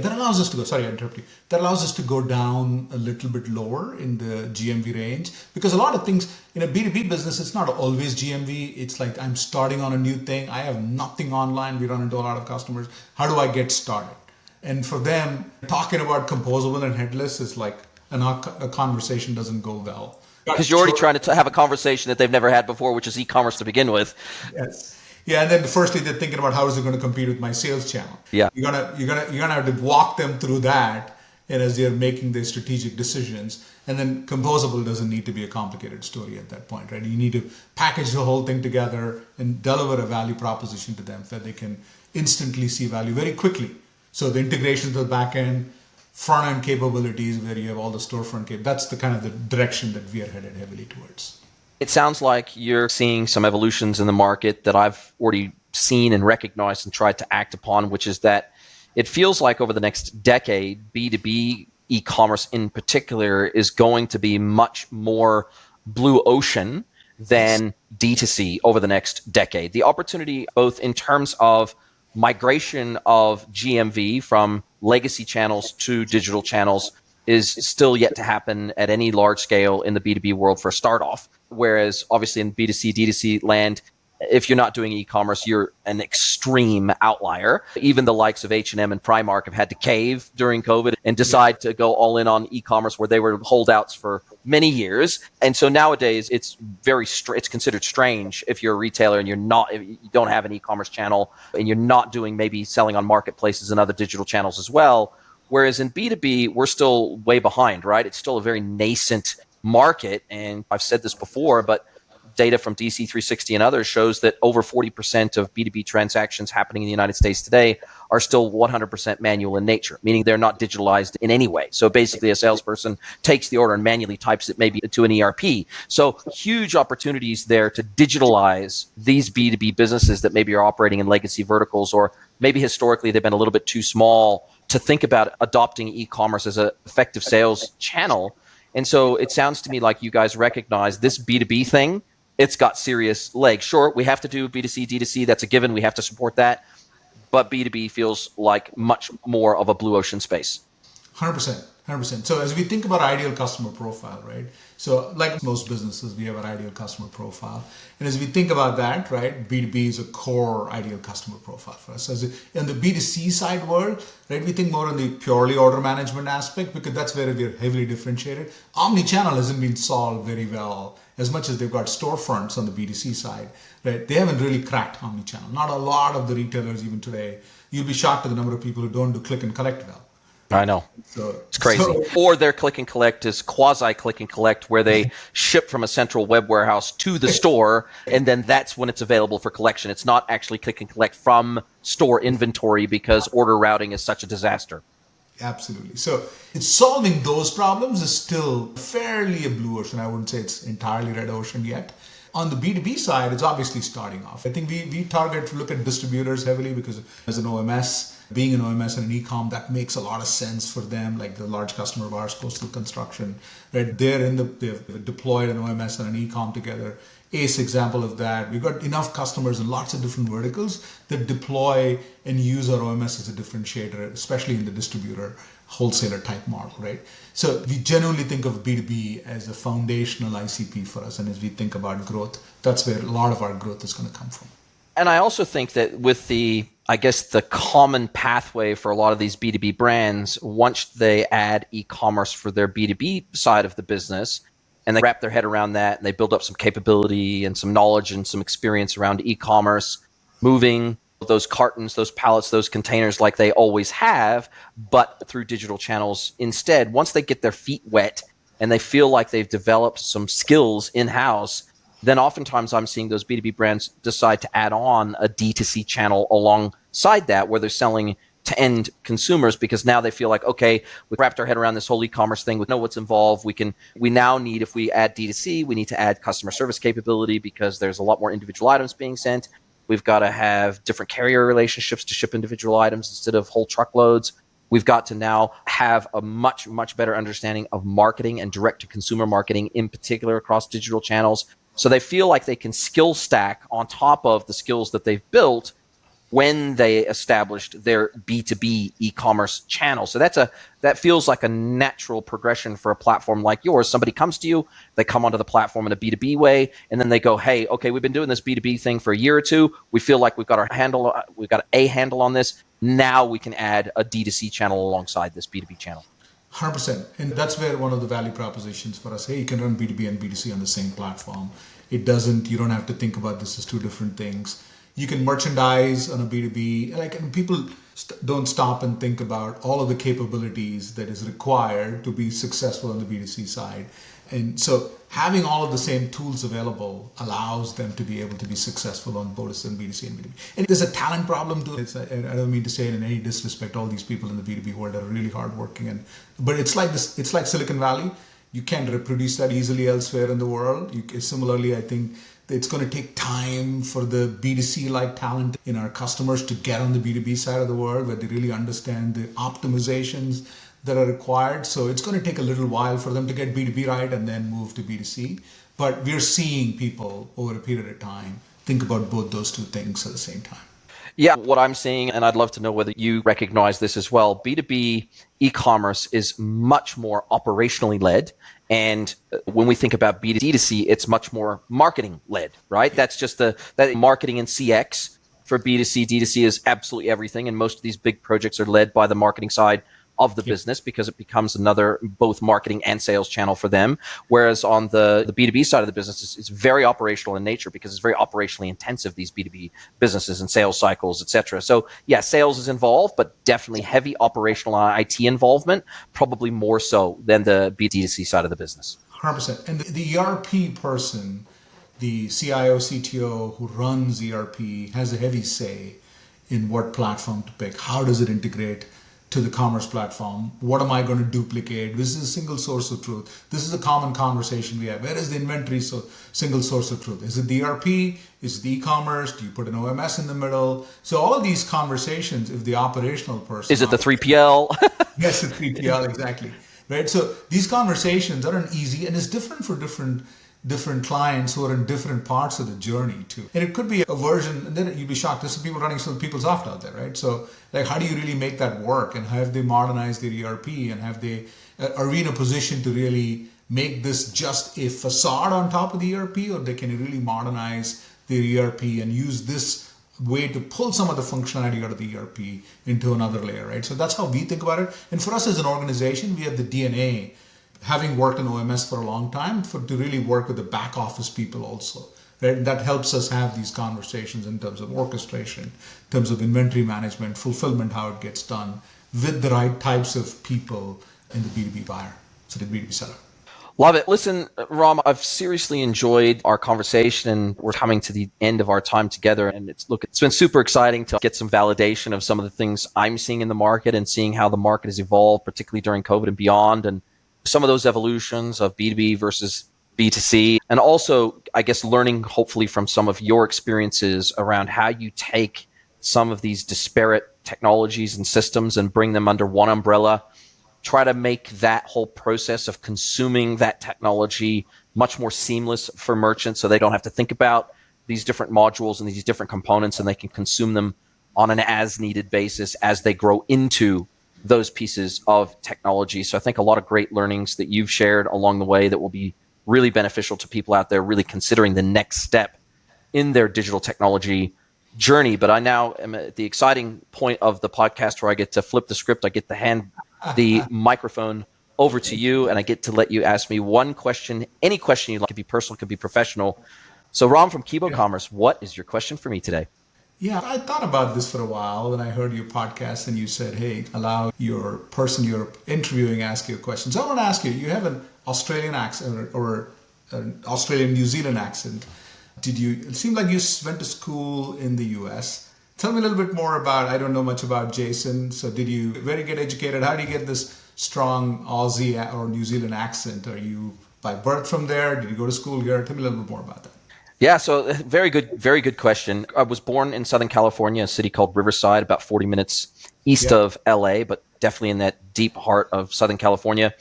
allows us to go, sorry, I interrupt you. That allows us to go down a little bit lower in the GMV range, because a lot of things in a B2B business, it's not always GMV. It's like, I'm starting on a new thing. I have nothing online. We run into a lot of customers. How do I get started? And for them, talking about composable and headless is like, a conversation doesn't go well. Because you're already trying to have a conversation that they've never had before, which is e-commerce to begin with. Yes. Yeah, and then firstly they're thinking about how is it going to compete with my sales channel. Yeah. You're gonna have to walk them through that, and as they're making their strategic decisions. And then composable doesn't need to be a complicated story at that point, right? You need to package the whole thing together and deliver a value proposition to them that they can instantly see value very quickly. So the integration to the back end, front-end capabilities where you have all the storefront that's the kind of the direction that we are headed heavily towards. It sounds like you're seeing some evolutions in the market that I've already seen and recognized and tried to act upon, which is that it feels like over the next decade, B2B e-commerce in particular is going to be much more blue ocean than D2C over the next decade. The opportunity, both in terms of migration of GMV from legacy channels to digital channels, is still yet to happen at any large scale in the B2B world for a start off. Whereas obviously in B2C, DTC land, if you're not doing e-commerce, you're an extreme outlier. Even the likes of H&M and Primark have had to cave during COVID and decide to go all in on e-commerce where they were holdouts for many years. And so nowadays it's it's considered strange if you're a retailer and you don't have an e-commerce channel and you're not doing maybe selling on marketplaces and other digital channels as well. Whereas in B2B, we're still way behind, right? It's still a very nascent market. And I've said this before, but data from DC360 and others shows that over 40% of B2B transactions happening in the United States today are still 100% manual in nature, meaning they're not digitalized in any way. So basically a salesperson takes the order and manually types it maybe to an ERP. So huge opportunities there to digitalize these B2B businesses that maybe are operating in legacy verticals, or maybe historically they've been a little bit too small to think about adopting e-commerce as an effective sales channel. And so it sounds to me like you guys recognize this B2B thing, it's got serious legs. Sure, we have to do B2C, DTC. That's a given. We have to support that. But B2B feels like much more of a blue ocean space. 100%. 100%. So as we think about ideal customer profile, right? So like most businesses, we have an ideal customer profile. And as we think about that, right, B2B is a core ideal customer profile for us. As in the B2C side world, right, we think more on the purely order management aspect, because that's where we're heavily differentiated. Omnichannel hasn't been solved very well. As much as they've got storefronts on the B2C side, right, they haven't really cracked omnichannel. Not a lot of the retailers even today. You'll be shocked at the number of people who don't do click and collect well. I know. It's crazy. Or their click and collect is quasi click and collect, where they ship from a central web warehouse to the store, and then that's when it's available for collection. It's not actually click and collect from store inventory because order routing is such a disaster. Absolutely. So it's solving those problems is still fairly a blue ocean. I wouldn't say it's entirely red ocean yet. On the B2B side, it's obviously starting off. I think we look at distributors heavily because as an OMS, being an OMS and an e-com, that makes a lot of sense for them. Like the large customer of ours, Coastal Construction, right? They've deployed an OMS and an e-com together. Ace example of that. We've got enough customers in lots of different verticals that deploy and use our OMS as a differentiator, especially in the distributor wholesaler type model, right? So we genuinely think of B2B as a foundational ICP for us. And as we think about growth, that's where a lot of our growth is going to come from. And I also think that with the common pathway for a lot of these B2B brands, once they add e-commerce for their B2B side of the business, and they wrap their head around that, and they build up some capability and some knowledge and some experience around e-commerce, moving those cartons, those pallets, those containers like they always have, but through digital channels instead. Once they get their feet wet and they feel like they've developed some skills in-house, then oftentimes I'm seeing those B2B brands decide to add on a D2C channel alongside that, where they're selling to end consumers, because now they feel like, okay, we wrapped our head around this whole e-commerce thing. We know what's involved. We now need, if we add D2C, we need to add customer service capability because there's a lot more individual items being sent. We've got to have different carrier relationships to ship individual items instead of whole truckloads. We've got to now have a much, much better understanding of marketing and direct-to-consumer marketing, in particular across digital channels. So they feel like they can skill stack on top of the skills that they've built when they established their B2B e-commerce channel. So that feels like a natural progression for a platform like yours. Somebody comes to you, they come onto the platform in a B2B way, and then they go, hey, okay, we've been doing this B2B thing for a year or two. We feel like we've got a handle on this. Now we can add a D2C channel alongside this B2B channel. 100%. And that's where one of the value propositions for us, hey, you can run B2B and B2C on the same platform. You don't have to think about this as two different things. You can merchandise on a B2B. And people don't stop and think about all of the capabilities that is required to be successful on the B2C side. And so having all of the same tools available allows them to be able to be successful on both B2C and B2B. And there's a talent problem too. I don't mean to say it in any disrespect. All these people in the B2B world are really hardworking, but it's like this. It's like Silicon Valley. You can't reproduce that easily elsewhere in the world. Similarly, I think it's going to take time for the B2C-like talent in our customers to get on the B2B side of the world, where they really understand the optimizations that are required. So it's going to take a little while for them to get B2B right and then move to B2C. But we're seeing people over a period of time think about both those two things at the same time. Yeah, what I'm seeing, and I'd love to know whether you recognize this as well, B2B e-commerce is much more operationally led. And when we think about B2C DTC, it's much more marketing led, right? That's just that marketing and CX for B2C DTC is absolutely everything. And most of these big projects are led by the marketing side of the business, because it becomes another both marketing and sales channel for them. Whereas on the B2B side of the business, it's very operational in nature, because it's very operationally intensive, these B2B businesses and sales cycles, et cetera. So yeah, sales is involved, but definitely heavy operational IT involvement, probably more so than the B2C side of the business. 100%. And the ERP person, the CIO, CTO who runs ERP has a heavy say in what platform to pick. How does it integrate to the commerce platform? What am I going to duplicate? This is a single source of truth. This is a common conversation we have. Where is the inventory single source of truth? Is it the ERP? Is it the e-commerce? Do you put an OMS in the middle? So all of these conversations, if the operational person... Is it the 3PL? Yes, the 3PL, exactly. Right. So these conversations aren't easy, and it's different for different clients who are in different parts of the journey too. And it could be a version, and then you'd be shocked. There's some people running some PeopleSoft out there, right? So how do you really make that work? And have they modernized their ERP? And are we in a position to really make this just a facade on top of the ERP, or they can really modernize their ERP and use this way to pull some of the functionality out of the ERP into another layer, right? So that's how we think about it. And for us as an organization, we have the DNA, having worked in OMS for a long time, to really work with the back office people also. Right? That helps us have these conversations in terms of orchestration, in terms of inventory management, fulfillment, how it gets done, with the right types of people in the B2B buyer, so the B2B seller. Love it. Listen, Ram, I've seriously enjoyed our conversation, and we're coming to the end of our time together. And it's been super exciting to get some validation of some of the things I'm seeing in the market and seeing how the market has evolved, particularly during COVID and beyond, and some of those evolutions of B2B versus B2C. And also, I guess, learning hopefully from some of your experiences around how you take some of these disparate technologies and systems and bring them under one umbrella, try to make that whole process of consuming that technology much more seamless for merchants so they don't have to think about these different modules and these different components, and they can consume them on an as-needed basis as they grow into those pieces of technology. So I think a lot of great learnings that you've shared along the way that will be really beneficial to people out there really considering the next step in their digital technology journey. But I now am at the exciting point of the podcast where I get to flip the script. I get to hand the microphone over to you, and I get to let you ask me one question, any question you'd like. It could be personal, it could be professional. So Ram from Kibo Commerce, what is your question for me today? Yeah, I thought about this for a while, and I heard your podcast, and you said, hey, allow your person you're interviewing ask you a question. So I want to ask you, you have an Australian accent or an Australian New Zealand accent. It seemed like you went to school in the US. Tell me a little bit more about, I don't know much about Jason. So did you very get educated? How do you get this strong Aussie or New Zealand accent? Are you by birth from there? Did you go to school here? Tell me a little bit more about that. Yeah, so very good question. I was born in Southern California, a city called Riverside, about 40 minutes east of LA, but definitely in that deep heart of Southern California.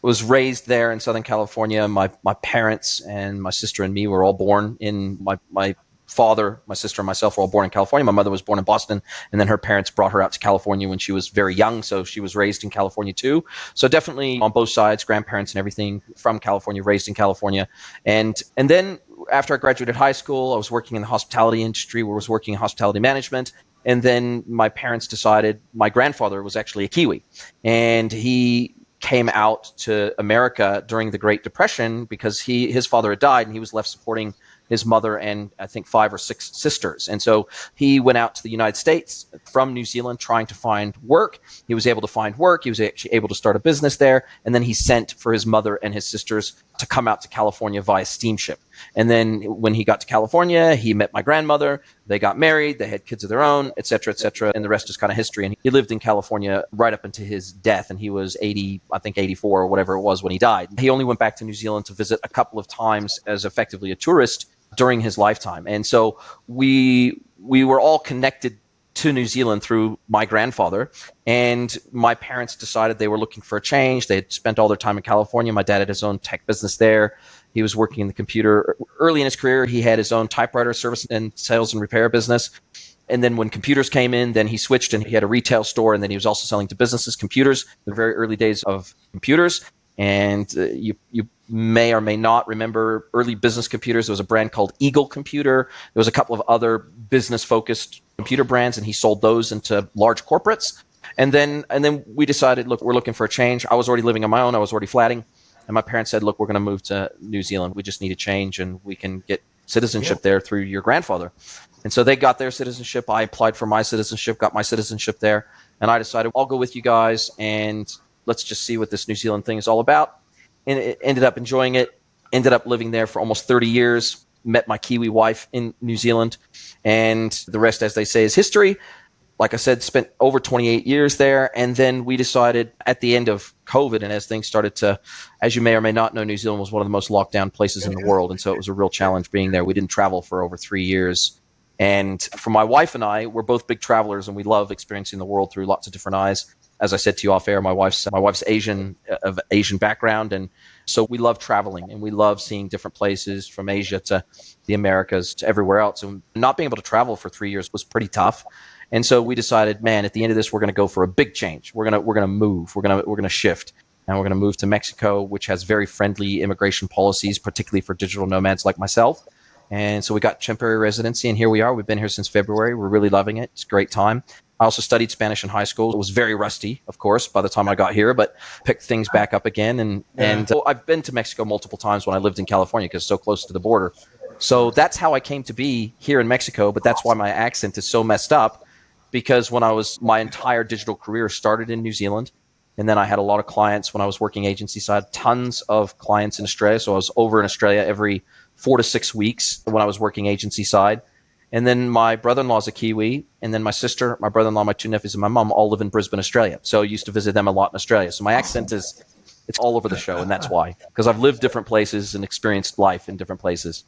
Was raised there in Southern California. My parents and my sister and me were all born in, my father, my sister, and myself were all born in California. My mother was born in Boston, and then her parents brought her out to California when she was very young, so she was raised in California too. So definitely on both sides, grandparents and everything from California, raised in California. And then after I graduated high school, I was working in the hospitality industry, where I was working in hospitality management. And then my parents decided, my grandfather was actually a Kiwi, and he came out to America during the Great Depression because his father had died, and he was left supporting his mother and I think 5 or 6 sisters. And so he went out to the United States from New Zealand trying to find work. He was able to find work. He was actually able to start a business there. And then he sent for his mother and his sisters to come out to California via steamship. And then when he got to California, he met my grandmother. They got married. They had kids of their own, et cetera, et cetera. And the rest is kind of history. And he lived in California right up until his death. And he was 80, I think 84 or whatever it was when he died. He only went back to New Zealand to visit a couple of times as effectively a tourist during his lifetime. And so we were all connected to New Zealand through my grandfather, and my parents decided they were looking for a change. They had spent all their time in California. My dad had his own tech business there. He was working in the computer. Early in his career, he had his own typewriter service and sales and repair business. And then when computers came in, then he switched and he had a retail store, and then he was also selling to businesses computers, the very early days of computers. And you may or may not remember early business computers. There was a brand called Eagle Computer. There was a couple of other business-focused computer brands, and he sold those into large corporates. And then we decided, look, we're looking for a change. I was already living on my own. I was already flatting. And my parents said, look, we're going to move to New Zealand. We just need a change, and we can get citizenship there through your grandfather. And so they got their citizenship. I applied for my citizenship, got my citizenship there. And I decided, I'll go with you guys, and let's just see what this New Zealand thing is all about. And it ended up enjoying it, ended up living there for almost 30 years, met my Kiwi wife in New Zealand, and the rest, as they say, is history. Like I said, spent over 28 years there, and then we decided at the end of COVID, and as things started to, as you may or may not know, New Zealand was one of the most locked down places in the world, and so it was a real challenge being there. We didn't travel for over 3 years. And for my wife and I, we're both big travelers, and we love experiencing the world through lots of different eyes. As I said to you off air, my wife's Asian, of Asian background, and so we love traveling, and we love seeing different places from Asia to the Americas to everywhere else. And not being able to travel for 3 years was pretty tough. And so we decided, man, at the end of this, we're going to go for a big change. We're going to move. We're going to shift, and we're going to move to Mexico, which has very friendly immigration policies, particularly for digital nomads like myself. And so we got temporary residency, and here we are. We've been here since February. We're really loving it. It's a great time. I also studied Spanish in high school. It was very rusty, of course, by the time I got here, but picked things back up again. And I've been to Mexico multiple times when I lived in California because it's so close to the border. So that's how I came to be here in Mexico, but that's why my accent is so messed up, because my entire digital career started in New Zealand. And then I had a lot of clients when I was working agency side, tons of clients in Australia. So I was over in Australia every 4 to 6 weeks when I was working agency side. And then my brother-in-law's a Kiwi, and then my sister, my brother-in-law, my 2 nephews, and my mom all live in Brisbane, Australia. So I used to visit them a lot in Australia. So my accent it's all over the show, and that's why. Because I've lived different places and experienced life in different places.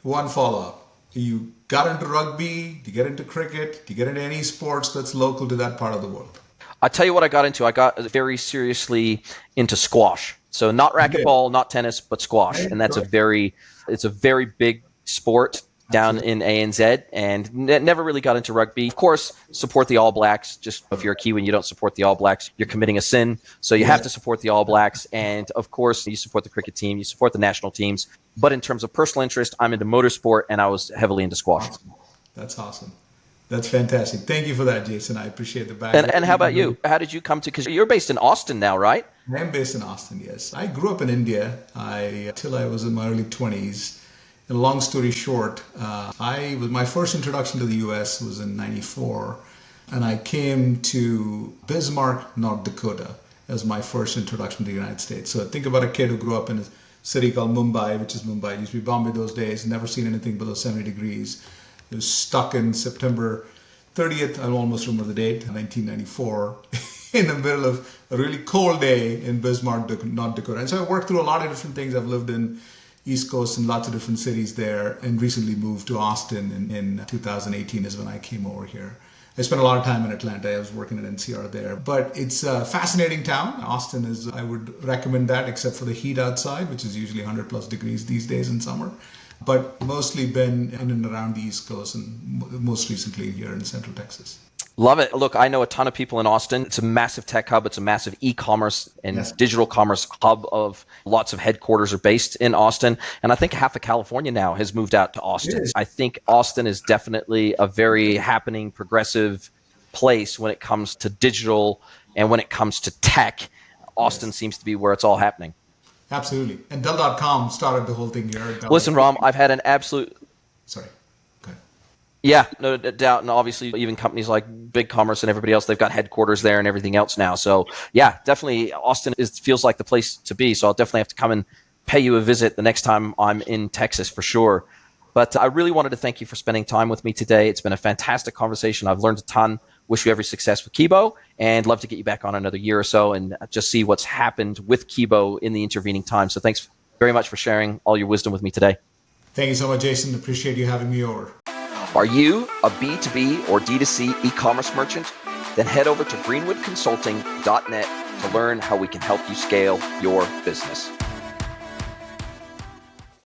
One follow-up. You got into rugby, you get into cricket, you get into any sports that's local to that part of the world. I tell you what I got into. I got very seriously into squash. So not You did. racquetball, not tennis, but squash. Right? And that's Correct. it's a very big sport down Absolutely. in ANZ, and never really got into rugby. Of course, support the All Blacks. Just if you're a Kiwi and you don't support the All Blacks, you're committing a sin. So you have Yeah. to support the All Blacks. And of course, you support the cricket team, you support the national teams. But in terms of personal interest, I'm into motorsport, and I was heavily into squash. Awesome. That's awesome. That's fantastic. Thank you for that, Jason. I appreciate the And how about background. you? How did you come to? Because you're based in Austin now, right? I am based in Austin, yes. I grew up in India till I was in my early 20s. And long story short, my first introduction to the US was in 94. And I came to Bismarck, North Dakota as my first introduction to the United States. So think about a kid who grew up in a city called Mumbai, which is Mumbai. It used to be Bombay those days, never seen anything below 70 degrees. It was stuck in September 30th, I'll almost remember the date, 1994, in the middle of a really cold day in Bismarck, North Dakota. And so I worked through a lot of different things. I've lived in East Coast and lots of different cities there, and recently moved to Austin in 2018 is when I came over here. I spent a lot of time in Atlanta. I was working at NCR there. But it's a fascinating town. Austin is, I would recommend that, except for the heat outside, which is usually 100 plus degrees these days in summer. But mostly been in and around the East Coast, and most recently here in Central Texas. Love it. Look, I know a ton of people in Austin. It's a massive tech hub. It's a massive e-commerce and Yes. digital commerce hub of lots of headquarters are based in Austin. And I think half of California now has moved out to Austin. Yes. I think Austin is definitely a very happening, progressive place when it comes to digital and when it comes to tech. Austin seems to be where it's all happening. Absolutely. And Dell.com started the whole thing here. Listen, Ram, I've had an absolute Sorry. Go ahead. Yeah, no doubt. And obviously, even companies like BigCommerce and everybody else, they've got headquarters there and everything else now. So, yeah, definitely Austin feels like the place to be. So I'll definitely have to come and pay you a visit the next time I'm in Texas for sure. But I really wanted to thank you for spending time with me today. It's been a fantastic conversation. I've learned a ton. Wish you every success with Kibo, and love to get you back on another year or so and just see what's happened with Kibo in the intervening time. So thanks very much for sharing all your wisdom with me today. Thank you so much, Jason. Appreciate you having me over. Are you a B2B or D2C e-commerce merchant? Then head over to greenwoodconsulting.net to learn how we can help you scale your business.